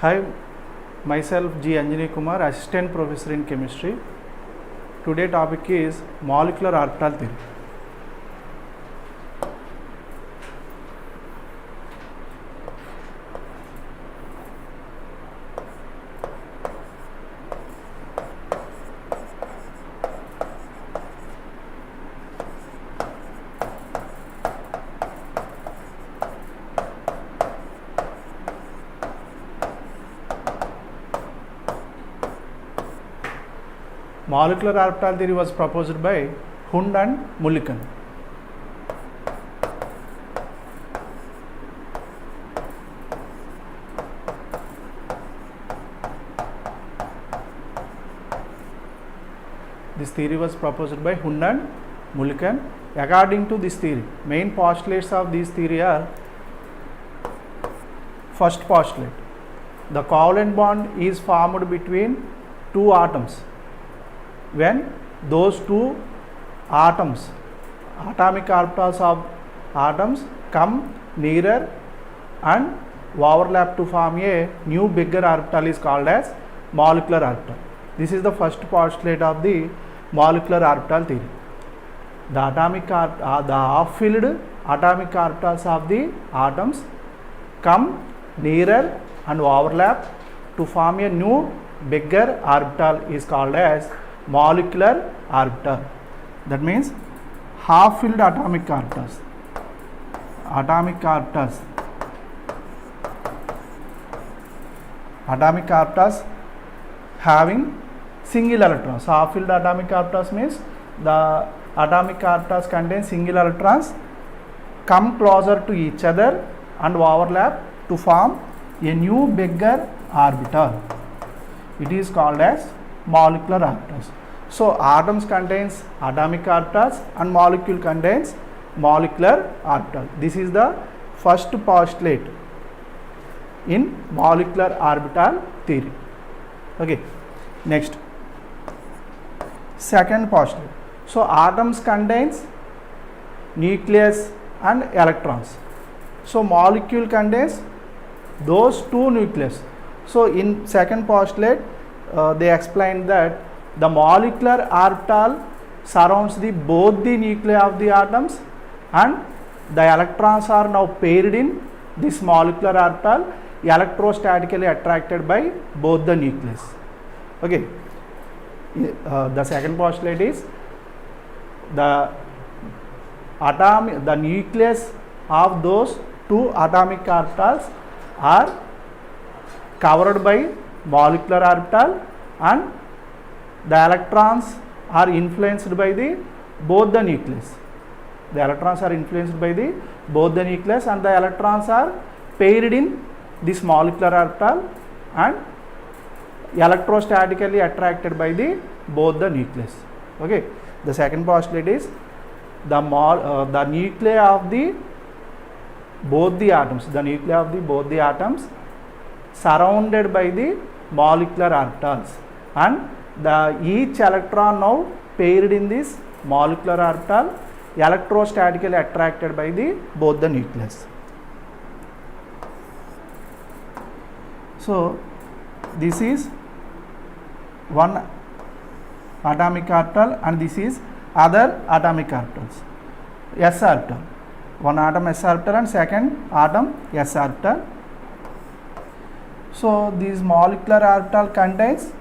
Hi, myself G. Anjani Kumar, Assistant Professor in Chemistry. Today topic is molecular orbital theory. Molecular orbital theory was proposed by Hund and Mulliken. This theory was proposed by Hund and Mulliken. According to this theory, main postulates of this theory are: first postulate, the covalent bond is formed between two atoms when those two atoms, atomic orbitals of atoms, come nearer and overlap to form a new bigger orbital is called as molecular orbital. This is the first postulate of the molecular orbital theory. The half-filled atomic orbitals of the atoms come nearer and overlap to form a new bigger orbital is called as molecular orbital. That means half-filled atomic orbitals having single electrons. Half-filled atomic orbitals means the atomic orbitals contain single electrons, come closer to each other and overlap to form a new bigger orbital. It is called as molecular orbitals. So atoms contains atomic orbitals and molecule contains molecular orbital. This is the first postulate in molecular orbital theory. Okay, next, second postulate. So atoms contains nucleus and electrons. So molecule contains those two nucleus. So in second postulate, they explained that the molecular orbital surrounds both the nuclei of the atoms and the electrons are now paired in this molecular orbital, electrostatically attracted by both the nucleus. Okay, the second postulate is the nucleus of those two atomic orbitals are covered by molecular orbital and the electrons are influenced by both the nucleus. The electrons are influenced by both the nucleus and the electrons are paired in this molecular orbital and electrostatically attracted by both the nucleus. Okay, the second postulate is the nuclei of both the atoms, surrounded by the molecular orbitals and each electron now paired in this molecular orbital, electrostatically attracted by both the nucleus. So this is one atomic orbital and this is other atomic orbitals, s orbital. One atom s orbital and second atom s orbital. So this molecular orbital contains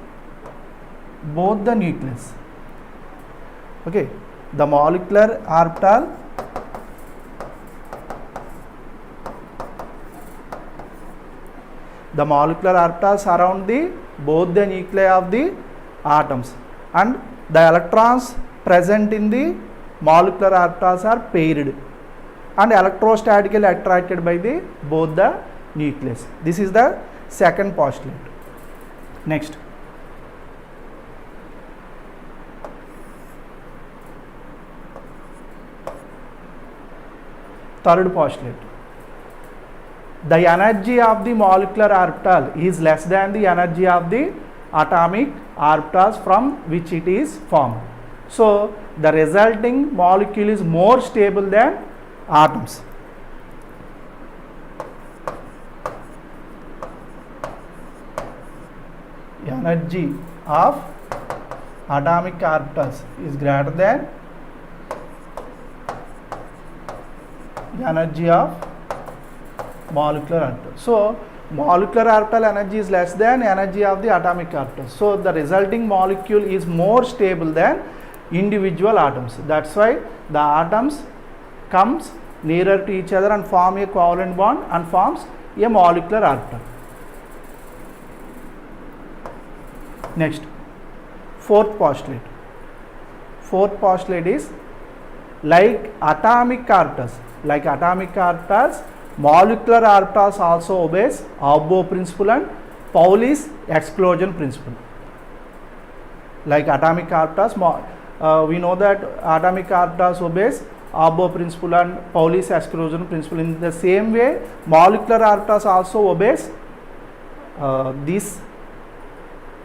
both the nucleus. Okay, the molecular orbital surround both the nuclei of the atoms and the electrons present in the molecular orbitals are paired and electrostatically attracted by both the nucleus. This is the second postulate. Next, third postulate. The energy of the molecular orbital is less than the energy of the atomic orbitals from which it is formed. So the resulting molecule is more stable than atoms. energy of atomic orbitals is greater than the energy of molecular orbital. So molecular orbital energy is less than energy of the atomic orbital. So the resulting molecule is more stable than individual atoms. That's why the atoms comes nearer to each other and form a covalent bond and forms a molecular orbital. Next, fourth postulate. Fourth postulate is like atomic orbitals, molecular orbitals also obeys Aufbau principle and Pauli's exclusion principle. Like atomic orbitals, we know that atomic orbitals obeys Aufbau principle and Pauli's exclusion principle. In the same way, molecular orbitals also obeys this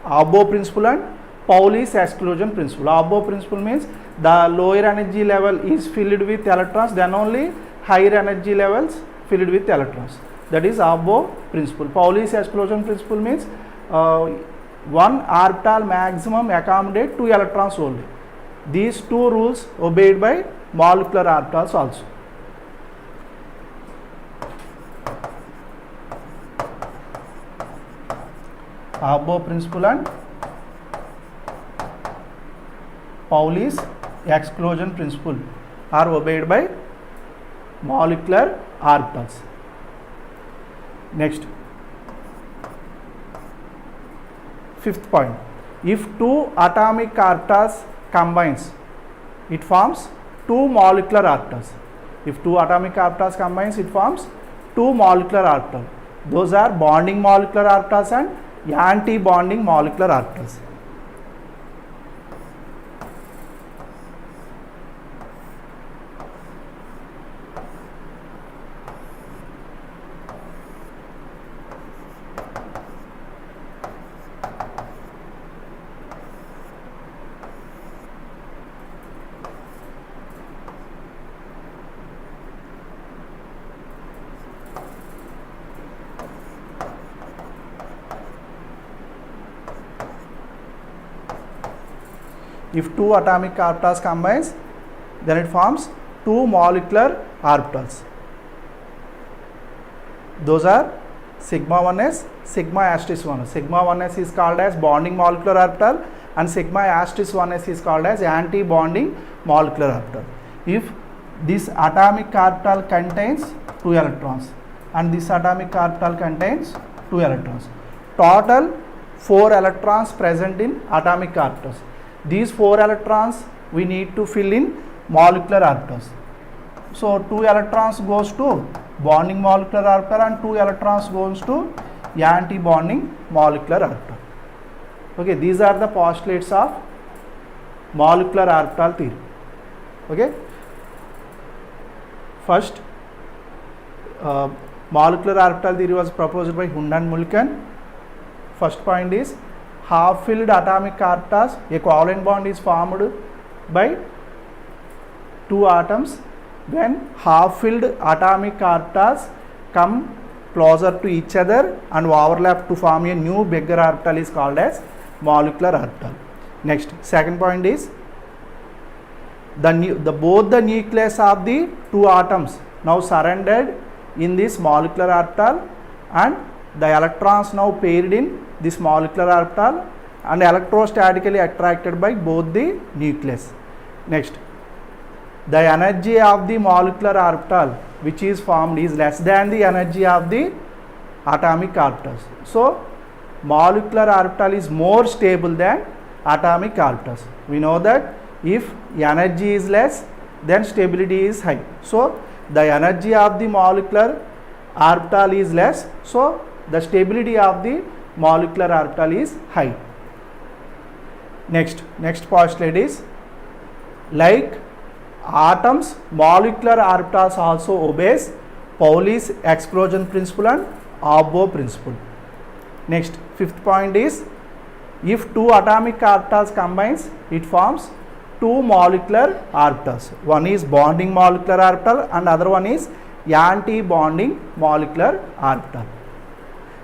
Aufbau principle and Pauli's exclusion principle. Aufbau principle means the lower energy level is filled with electrons, then only higher energy levels filled with electrons. That is Aufbau principle. Pauli's exclusion principle means one orbital maximum accommodate 2 electrons only. These two rules obeyed by molecular orbitals also. Aufbau principle and Pauli's exclusion principle are obeyed by molecular orbitals. Next, fifth point. If two atomic orbitals combines, it forms two molecular orbitals. If two atomic orbitals combines, it forms two molecular orbitals. Those are bonding molecular orbitals and anti-bonding molecular orbitals. If two atomic orbitals combines, then it forms two molecular orbitals. Those are sigma 1s, sigma asterisk 1s. Sigma 1s is called as bonding molecular orbital and sigma asterisk 1s is called as anti-bonding molecular orbital. If this atomic orbital contains 2 electrons and this atomic orbital contains 2 electrons, total 4 electrons present in atomic orbitals. These 4 electrons we need to fill in molecular orbitals. So 2 electrons goes to bonding molecular orbital and 2 electrons goes to anti-bonding molecular orbital. Okay, these are the postulates of molecular orbital theory. Okay, first molecular orbital theory was proposed by Hund and Mulliken. First point is half-filled atomic orbitals, a covalent bond is formed by 2 atoms. When half-filled atomic orbitals come closer to each other and overlap to form a new bigger orbital is called as molecular orbital. Next, second point is both the nucleus of the 2 atoms now surrounded in this molecular orbital and the electrons now paired in this molecular orbital and electrostatically attracted by both the nucleus. Next, the energy of the molecular orbital which is formed is less than the energy of the atomic orbitals. So molecular orbital is more stable than atomic orbitals. We know that if energy is less, then stability is high. So the energy of the molecular orbital is less, so the stability of the molecular orbital is high. Next postulate is like atoms, molecular orbitals also obeys Pauli's exclusion principle and Aufbau principle. Next, fifth point is if 2 atomic orbitals combines, it forms 2 molecular orbitals. One is bonding molecular orbital and other one is anti-bonding molecular orbital.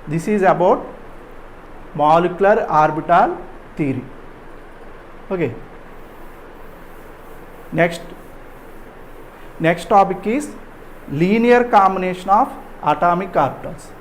This is about molecular orbital theory. Okay. Next topic is linear combination of atomic orbitals.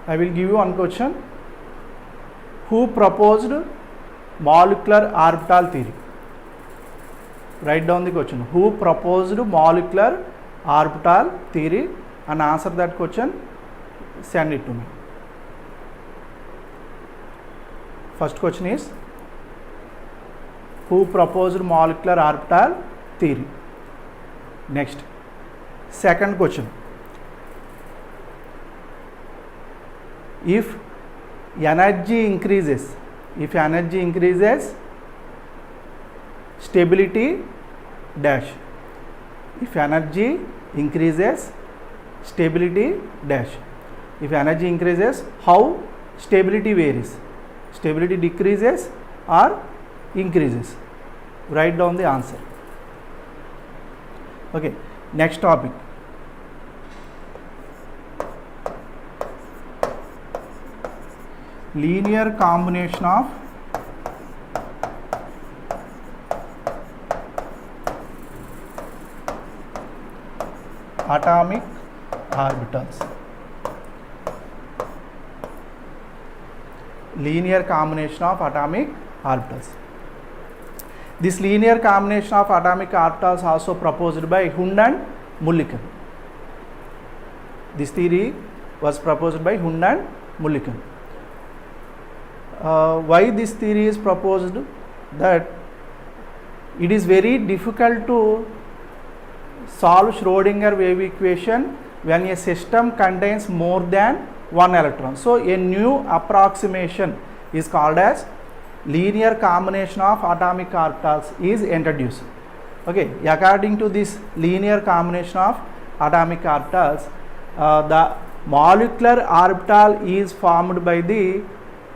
I will give you one question. Who proposed molecular orbital theory? Write down the question. Who proposed molecular orbital theory, and answer that question. Send it to me. First question is, who proposed molecular orbital theory? Next. Second question. If energy increases, stability dash. If energy increases, stability dash. If energy increases, how stability varies? Stability decreases or increases? Write down the answer. Okay, next topic. Linear combination of atomic orbitals. Linear combination of atomic orbitals. This linear combination of atomic orbitals also proposed by Hund and Mulliken. This theory was proposed by Hund and Mulliken. Why this theory is proposed? That it is very difficult to solve Schrodinger wave equation when a system contains more than one electron. So a new approximation is called as linear combination of atomic orbitals is introduced. Okay, according to this linear combination of atomic orbitals, the molecular orbital is formed by the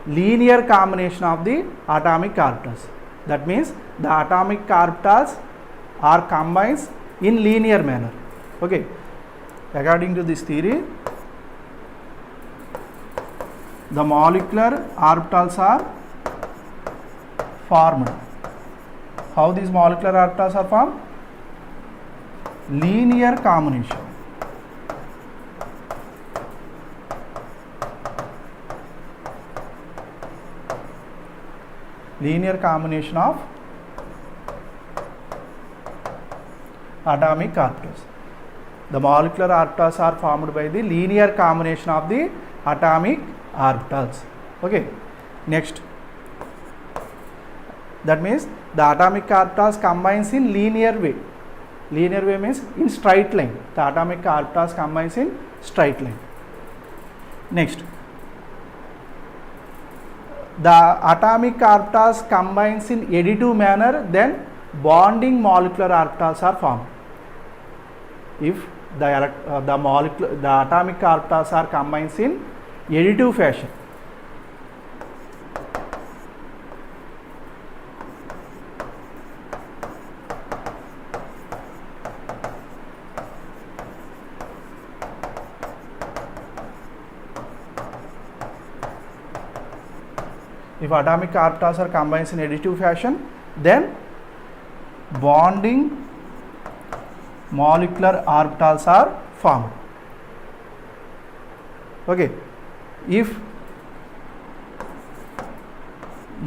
linear combination of the atomic orbitals. That means the atomic orbitals are combined in linear manner. Okay, according to this theory, the molecular orbitals are formed. How these molecular orbitals are formed? Linear combination. Linear combination of atomic orbitals. The molecular orbitals are formed by the linear combination of the atomic orbitals. Okay, next. That means the atomic orbitals combines in linear way. Linear way means in straight line. The atomic orbitals combines in straight line. Next. The atomic orbitals combines in additive manner, then bonding molecular orbitals are formed. If the atomic orbitals are combined in additive fashion. If atomic orbitals are combined in additive fashion, then bonding molecular orbitals are formed. Okay, if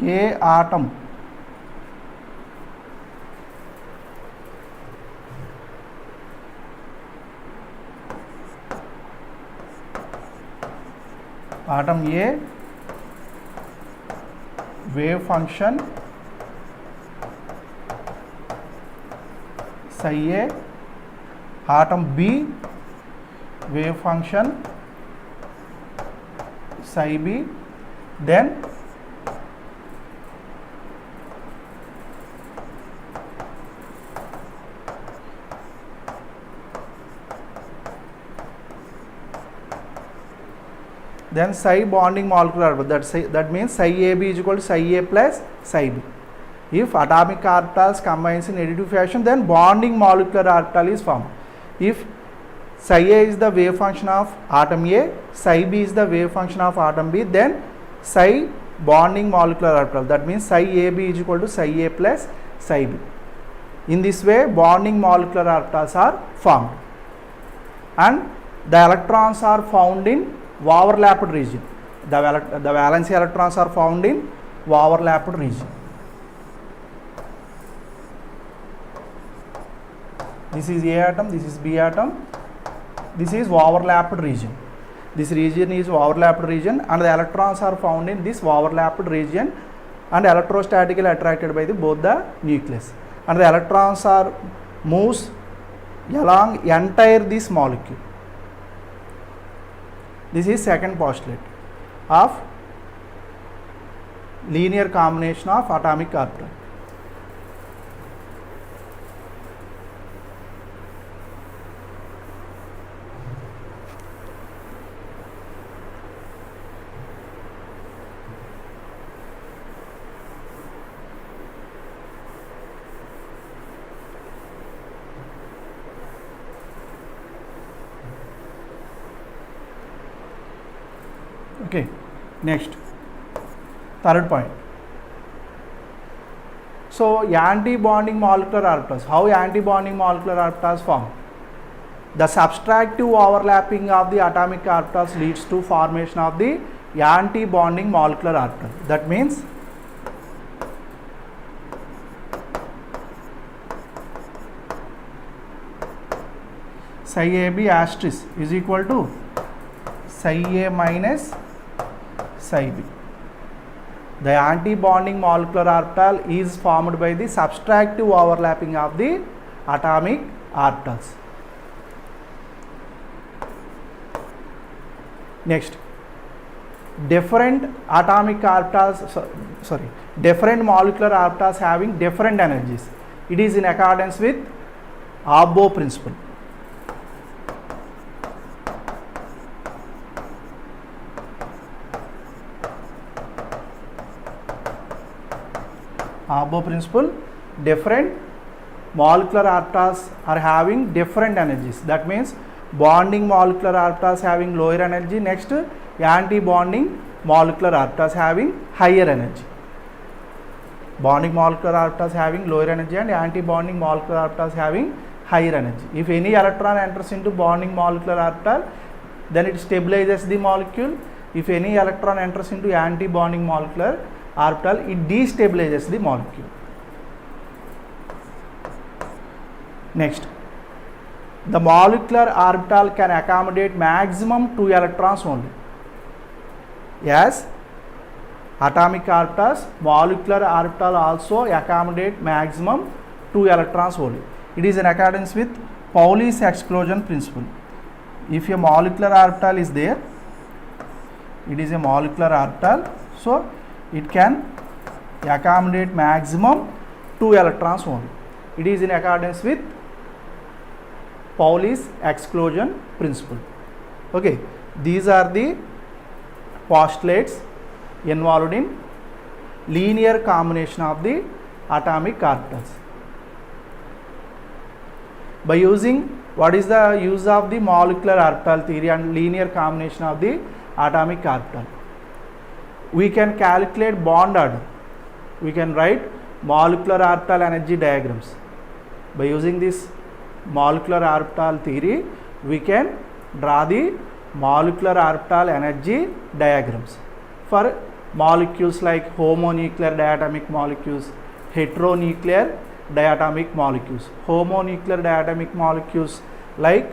a atom A wave function psi A, atom B wave function psi B, then then psi bonding molecular orbital, that means psi AB is equal to psi A plus psi B. If atomic orbitals combines in additive fashion, then bonding molecular orbital is formed. If psi A is the wave function of atom A, psi B is the wave function of atom B, then psi bonding molecular orbital, that means psi AB is equal to psi A plus psi B. In this way, bonding molecular orbitals are formed, and the electrons are found in overlapped region. The valency electrons are found in overlapped region. This is A atom, this is B atom, this is overlapped region. This region is overlapped region, and the electrons are found in this overlapped region and electrostatically attracted by both the nucleus. And the electrons are moves along entire this molecule. This is second postulate of linear combination of atomic orbital. Okay, next, third point. So, anti-bonding molecular orbitals. How anti-bonding molecular orbitals form? The subtractive overlapping of the atomic orbitals leads to formation of the anti-bonding molecular orbital. That means psi AB asterisk is equal to psi A minus psi B. The anti-bonding molecular orbital is formed by the subtractive overlapping of the atomic orbitals. Next, different atomic orbitals, different molecular orbitals having different energies. It is in accordance with Abbo principle. Abbo principle, different molecular orbitals are having different energies. That means bonding molecular orbitals having lower energy, next anti-bonding molecular orbitals having higher energy. Bonding molecular orbitals having lower energy and anti-bonding molecular orbitals having higher energy. If any electron enters into bonding molecular orbital, then it stabilizes the molecule. If any electron enters into anti-bonding molecular orbital, it destabilizes the molecule. Next, the molecular orbital can accommodate maximum 2 electrons only. Yes, atomic orbitals, molecular orbital also accommodate maximum 2 electrons only. It is in accordance with Pauli's exclusion principle. If a molecular orbital is there, it is a molecular orbital, so it can accommodate maximum 2 electrons only. It is in accordance with Pauli's exclusion principle. Okay, these are the postulates involved in linear combination of the atomic orbitals. By using, what is the use of the molecular orbital theory and linear combination of the atomic orbital? We can calculate bond order. We can write molecular orbital energy diagrams. By using this molecular orbital theory, we can draw the molecular orbital energy diagrams for molecules like homonuclear diatomic molecules, heteronuclear diatomic molecules. Homonuclear diatomic molecules like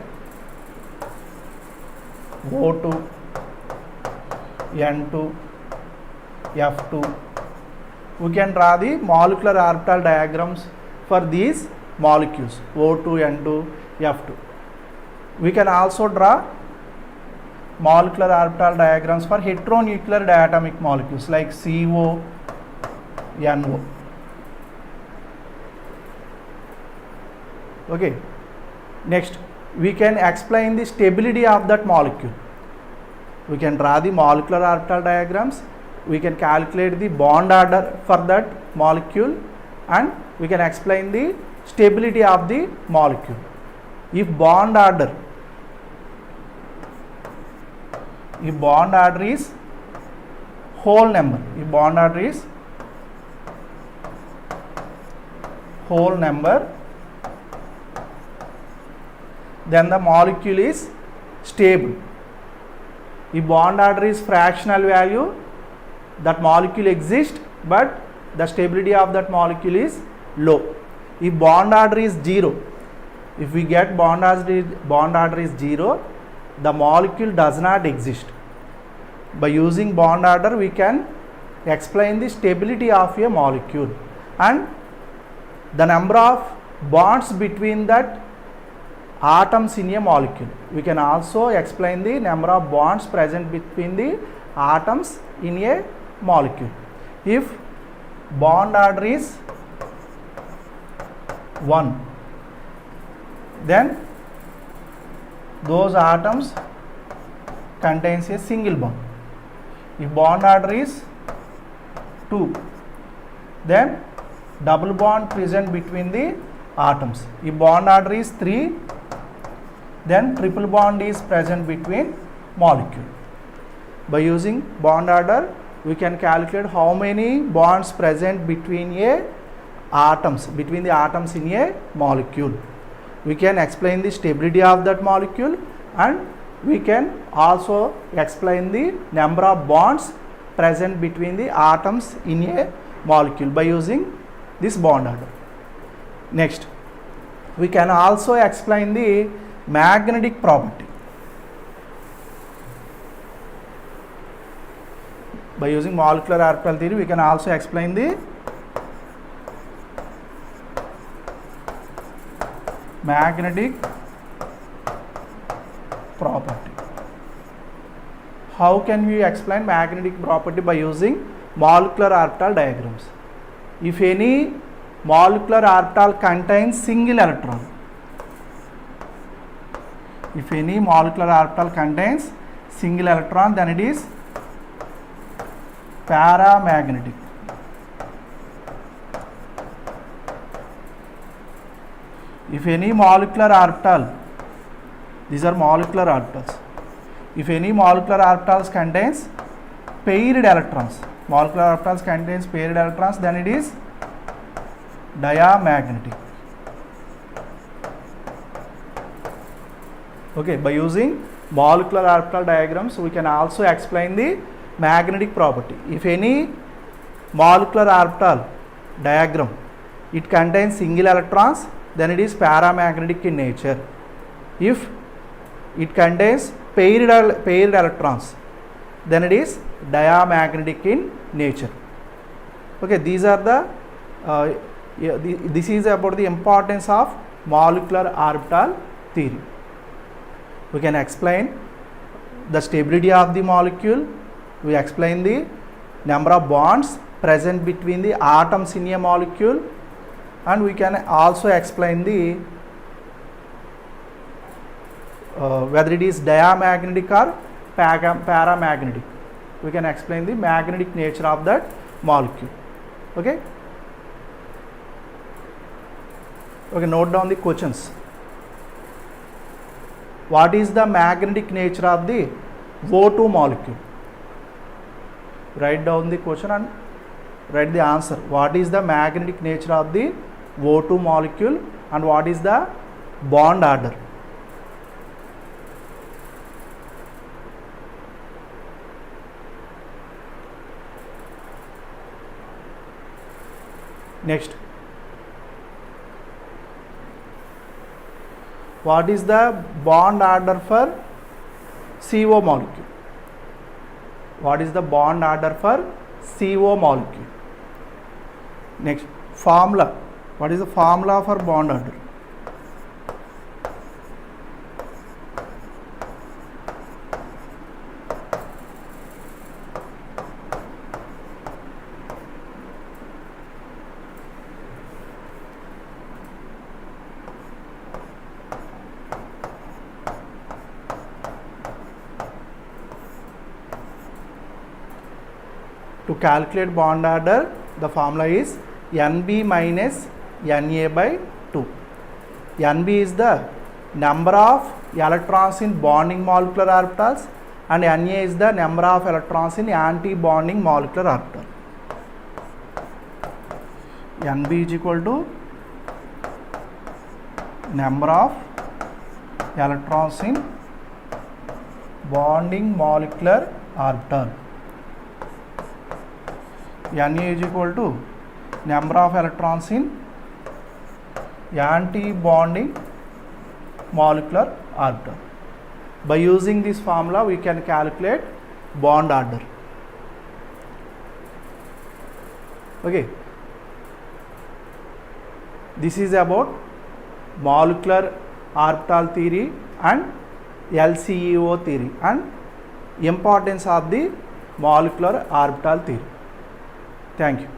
O2, N2, F2. We can draw the molecular orbital diagrams for these molecules O2, N2, F2. We can also draw molecular orbital diagrams for heteronuclear diatomic molecules like CO, NO. Okay. Next, we can explain the stability of that molecule. we can draw the molecular orbital diagrams, we can calculate the bond order for that molecule, and we can explain the stability of the molecule. If bond order is whole number, then the molecule is stable. If bond order is fractional value, that molecule exists but the stability of that molecule is low. If bond order is 0, if we get bond order is 0, the molecule does not exist. By using bond order, we can explain the stability of a molecule and the number of bonds between that atoms in a molecule. We can also explain the number of bonds present between the atoms in a molecule. If bond order is 1, then those atoms contains a single bond. If bond order is 2, then double bond present between the atoms. If bond order is 3, then triple bond is present between molecule. By using bond order, we can calculate how many bonds present between the atoms in a molecule. We can explain the stability of that molecule, and we can also explain the number of bonds present between the atoms in a molecule by using this bond order. Next, we can also explain the magnetic property. By using molecular orbital theory, we can also explain the magnetic property. How can we explain magnetic property? By using molecular orbital diagrams. If any molecular orbital contains single electron, then it is paramagnetic. If any molecular orbital, these are molecular orbitals. If any molecular orbitals contains paired electrons, then it is diamagnetic. Okay, by using molecular orbital diagrams, we can also explain the magnetic property. If any molecular orbital diagram, it contains single electrons, then it is paramagnetic in nature. If it contains paired electrons, then it is diamagnetic in nature. Okay, these are the this is about the importance of molecular orbital theory. We can explain the stability of the molecule, we explain the number of bonds present between the atoms in a molecule, and we can also explain the whether it is diamagnetic or paramagnetic. We can explain the magnetic nature of that molecule. Okay, note down the questions. What is the magnetic nature of the O2 molecule? Write down the question and write the answer. What is the magnetic nature of the O2 molecule and what is the bond order? Next, what is the bond order for CO molecule? What is the bond order for CO molecule? Next, formula. What is the formula for bond order? To calculate bond order, the formula is Nb minus Na by 2. Nb is the number of electrons in bonding molecular orbitals and Na is the number of electrons in anti-bonding molecular orbital. Nb is equal to number of electrons in bonding molecular orbital. Na is equal to number of electrons in anti-bonding molecular orbital. By using this formula, we can calculate bond order. Okay. This is about molecular orbital theory and LCEO theory and importance of the molecular orbital theory. Thank you.